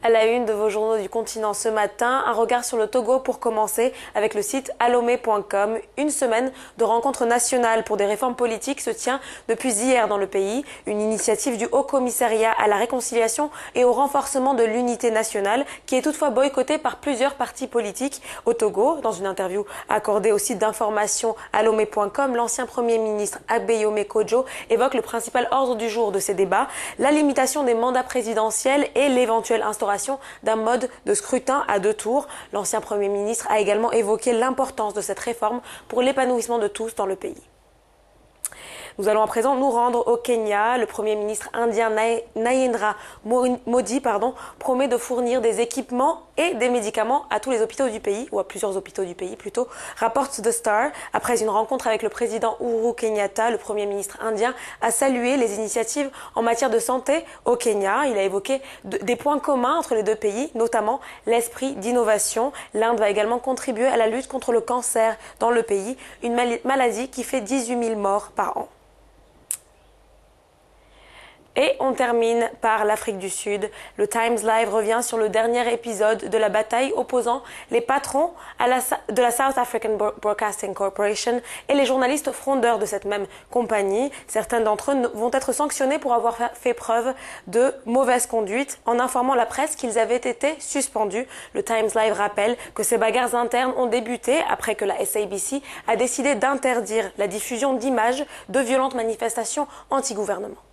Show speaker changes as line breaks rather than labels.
À la une de vos journaux du continent ce matin, un regard sur le Togo pour commencer avec le site allomé.com. Une semaine de rencontres nationales pour des réformes politiques se tient depuis hier dans le pays. Une initiative du Haut Commissariat à la réconciliation et au renforcement de l'unité nationale qui est toutefois boycottée par plusieurs partis politiques au Togo. Dans une interview accordée au site d'information allomé.com, l'ancien Premier ministre Abeyome Kodjo évoque le principal ordre du jour de ces débats, la limitation des mandats présidentiels et l'éventuelle instauration d'un mode de scrutin à 2 tours. L'ancien Premier ministre a également évoqué l'importance de cette réforme pour l'épanouissement de tous dans le pays. Nous allons à présent nous rendre au Kenya. Le Premier ministre indien Narendra Modi promet de fournir des équipements et des médicaments à tous les hôpitaux du pays, ou à plusieurs hôpitaux du pays plutôt, rapporte The Star. Après une rencontre avec le président Uhuru Kenyatta, le Premier ministre indien a salué les initiatives en matière de santé au Kenya. Il a évoqué des points communs entre les deux pays, notamment l'esprit d'innovation. L'Inde va également contribuer à la lutte contre le cancer dans le pays, une maladie qui fait 18 000 morts par an. Et on termine par l'Afrique du Sud. Le Times Live revient sur le dernier épisode de la bataille opposant les patrons de la South African Broadcasting Corporation et les journalistes frondeurs de cette même compagnie. Certains d'entre eux vont être sanctionnés pour avoir fait preuve de mauvaise conduite en informant la presse qu'ils avaient été suspendus. Le Times Live rappelle que ces bagarres internes ont débuté après que la SABC a décidé d'interdire la diffusion d'images de violentes manifestations anti-gouvernement.